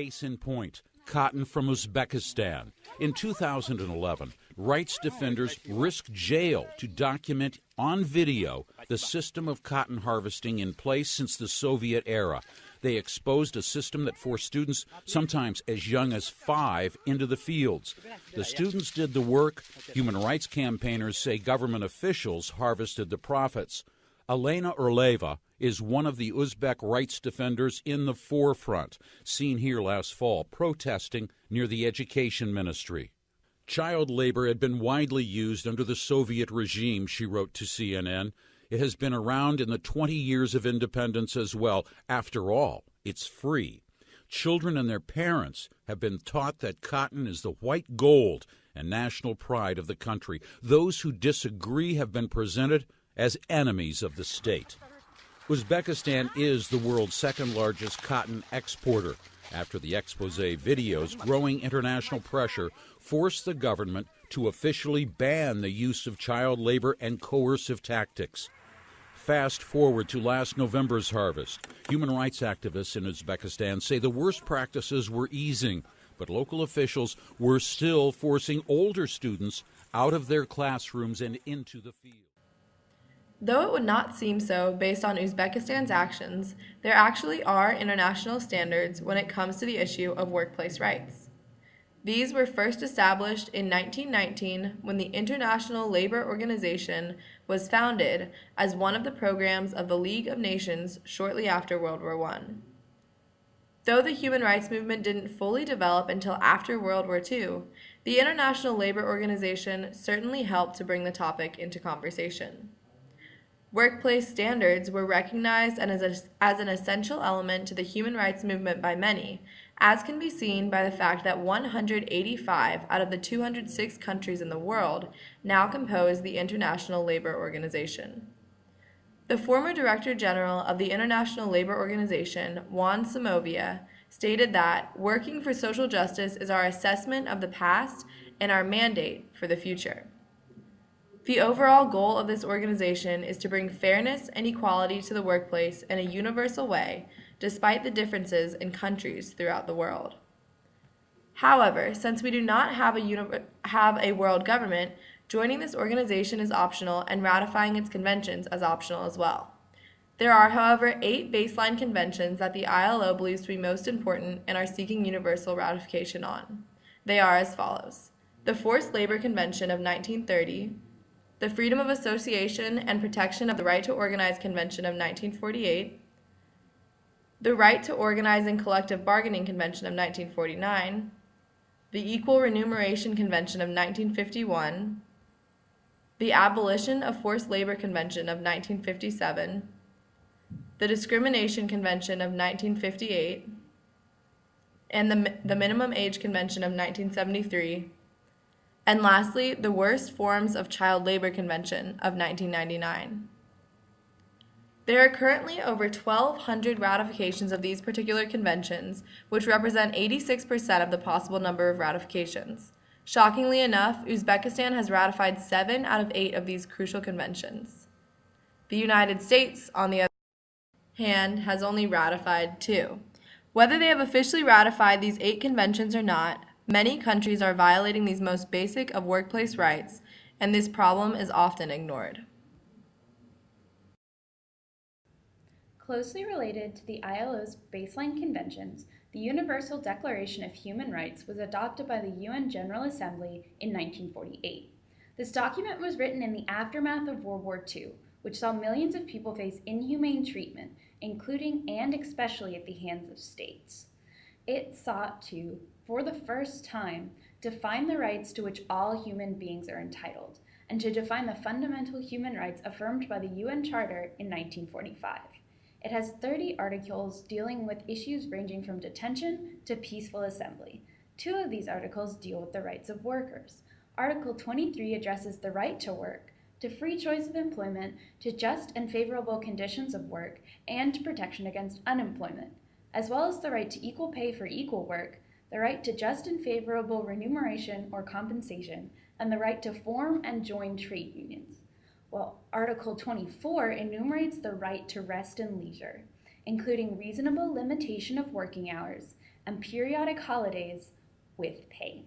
Case in point, cotton from Uzbekistan. In 2011, rights defenders risked jail to document on video the system of cotton harvesting in place since the Soviet era. They exposed a system that forced students, sometimes as young as 5, into the fields. The students did the work. Human rights campaigners say government officials harvested the profits. Elena Orleva is one of the Uzbek rights defenders in the forefront, seen here last fall protesting near the education ministry. Child labor had been widely used under the Soviet regime, she wrote to CNN. It has been around in the 20 years of independence as well. After all, it's free. Children and their parents have been taught that cotton is the white gold and national pride of the country. Those who disagree have been presented as enemies of the state. Uzbekistan is the world's second-largest cotton exporter. After the expose videos, growing international pressure forced the government to officially ban the use of child labor and coercive tactics. Fast forward to last November's harvest. Human rights activists in Uzbekistan say the worst practices were easing, but local officials were still forcing older students out of their classrooms and into the field. Though it would not seem so based on Uzbekistan's actions, there actually are international standards when it comes to the issue of workplace rights. These were first established in 1919 when the International Labor Organization was founded as one of the programs of the League of Nations shortly after World War I. Though the human rights movement didn't fully develop until after World War II, the International Labor Organization certainly helped to bring the topic into conversation. Workplace standards were recognized as an essential element to the human rights movement by many, as can be seen by the fact that 185 out of the 206 countries in the world now compose the International Labor Organization. The former Director General of the International Labor Organization, Juan Semovia, stated that working for social justice is our assessment of the past and our mandate for the future. The overall goal of this organization is to bring fairness and equality to the workplace in a universal way, despite the differences in countries throughout the world. However, since we do not have a world government, joining this organization is optional and ratifying its conventions is optional as well. There are, however, 8 baseline conventions that the ILO believes to be most important and are seeking universal ratification on. They are as follows: the Forced Labor Convention of 1930, the Freedom of Association and Protection of the Right to Organize Convention of 1948, the Right to Organize and Collective Bargaining Convention of 1949, the Equal Remuneration Convention of 1951, the Abolition of Forced Labor Convention of 1957, the Discrimination Convention of 1958, and the Minimum Age Convention of 1973, and lastly, the Worst Forms of Child Labor Convention of 1999. There are currently over 1,200 ratifications of these particular conventions, which represent 86% of the possible number of ratifications. Shockingly enough, Uzbekistan has ratified 7 out of 8 of these crucial conventions. The United States, on the other hand, has only ratified 2. Whether they have officially ratified these 8 conventions or not, many countries are violating these most basic of workplace rights, and this problem is often ignored. Closely related to the ILO's baseline conventions, the Universal Declaration of Human Rights was adopted by the UN General Assembly in 1948. This document was written in the aftermath of World War II, which saw millions of people face inhumane treatment, including and especially at the hands of states. It sought to, for the first time, define the rights to which all human beings are entitled, and to define the fundamental human rights affirmed by the UN Charter in 1945. It has 30 articles dealing with issues ranging from detention to peaceful assembly. 2 of these articles deal with the rights of workers. Article 23 addresses the right to work, to free choice of employment, to just and favorable conditions of work, and to protection against unemployment, as well as the right to equal pay for equal work, the right to just and favorable remuneration or compensation, and the right to form and join trade unions. Well, Article 24 enumerates the right to rest and leisure, including reasonable limitation of working hours, and periodic holidays with pay.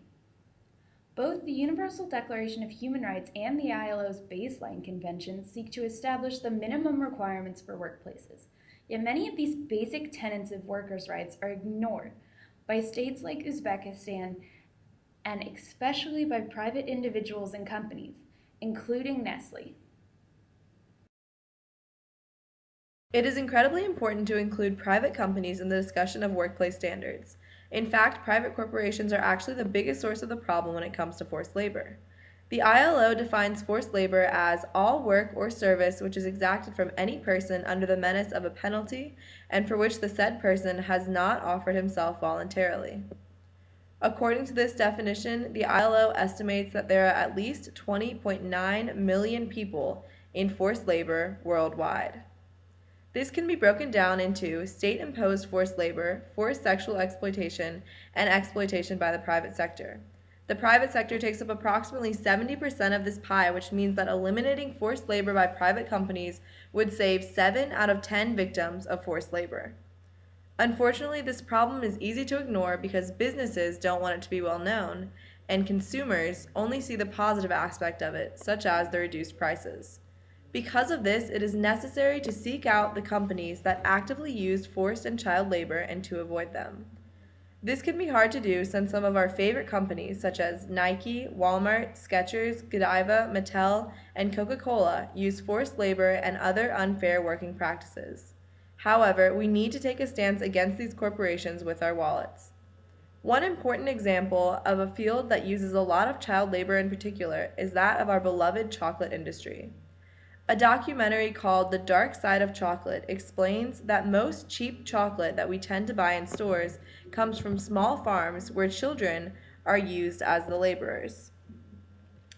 Both the Universal Declaration of Human Rights and the ILO's Baseline Convention seek to establish the minimum requirements for workplaces. Yet many of these basic tenets of workers' rights are ignored by states like Uzbekistan and especially by private individuals and companies, including Nestle. It is incredibly important to include private companies in the discussion of workplace standards. In fact, private corporations are actually the biggest source of the problem when it comes to forced labor. The ILO defines forced labor as all work or service which is exacted from any person under the menace of a penalty and for which the said person has not offered himself voluntarily. According to this definition, the ILO estimates that there are at least 20.9 million people in forced labor worldwide. This can be broken down into state-imposed forced labor, forced sexual exploitation, and exploitation by the private sector. The private sector takes up approximately 70% of this pie, which means that eliminating forced labor by private companies would save 7 out of 10 victims of forced labor. Unfortunately, this problem is easy to ignore because businesses don't want it to be well known, and consumers only see the positive aspect of it, such as the reduced prices. Because of this, it is necessary to seek out the companies that actively use forced and child labor and to avoid them. This can be hard to do since some of our favorite companies, such as Nike, Walmart, Skechers, Godiva, Mattel, and Coca-Cola, use forced labor and other unfair working practices. However, we need to take a stance against these corporations with our wallets. One important example of a field that uses a lot of child labor in particular is that of our beloved chocolate industry. A documentary called The Dark Side of Chocolate explains that most cheap chocolate that we tend to buy in stores comes from small farms where children are used as the laborers.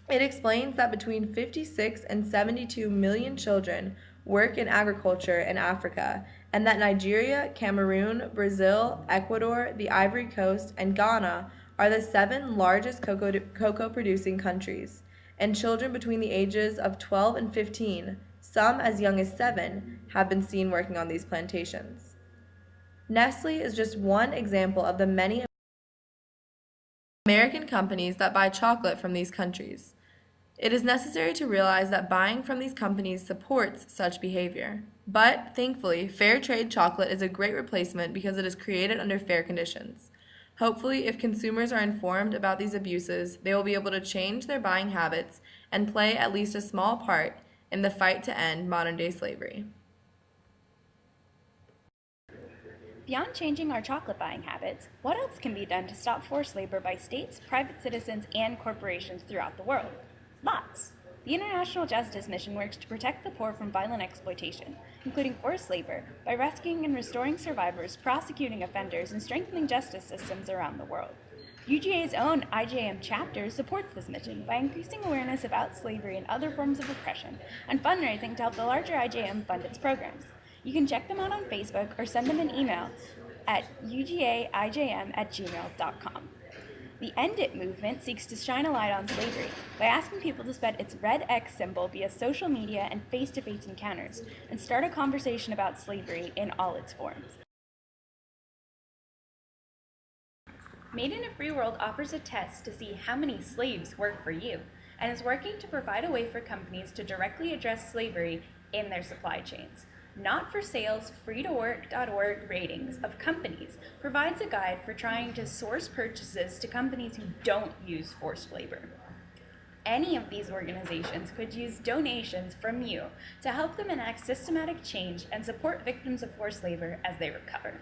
It explains that between 56 and 72 million children work in agriculture in Africa, and that Nigeria, Cameroon, Brazil, Ecuador, the Ivory Coast, and Ghana are the 7 largest cocoa-producing countries, and children between the ages of 12 and 15, some as young as 7, have been seen working on these plantations. Nestle is just one example of the many American companies that buy chocolate from these countries. It is necessary to realize that buying from these companies supports such behavior. But, thankfully, fair trade chocolate is a great replacement because it is created under fair conditions. Hopefully, if consumers are informed about these abuses, they will be able to change their buying habits and play at least a small part in the fight to end modern-day slavery. Beyond changing our chocolate buying habits, what else can be done to stop forced labor by states, private citizens, and corporations throughout the world? Lots. The International Justice Mission works to protect the poor from violent exploitation, including forced labor, by rescuing and restoring survivors, prosecuting offenders, and strengthening justice systems around the world. UGA's own IJM chapter supports this mission by increasing awareness about slavery and other forms of oppression, and fundraising to help the larger IJM fund its programs. You can check them out on Facebook or send them an email at ugaijm@gmail.com. The End It movement seeks to shine a light on slavery by asking people to spread its red X symbol via social media and face-to-face encounters, and start a conversation about slavery in all its forms. Made in a Free World offers a test to see how many slaves work for you, and is working to provide a way for companies to directly address slavery in their supply chains. Not for Sale's free-to-work.org ratings of companies provides a guide for trying to source purchases to companies who don't use forced labor. Any of these organizations could use donations from you to help them enact systematic change and support victims of forced labor as they recover.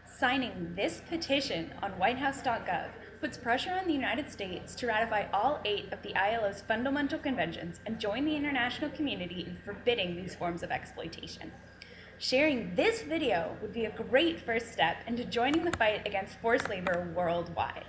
Signing this petition on whitehouse.gov puts pressure on the United States to ratify all 8 of the ILO's fundamental conventions and join the international community in forbidding these forms of exploitation. Sharing this video would be a great first step into joining the fight against forced labor worldwide.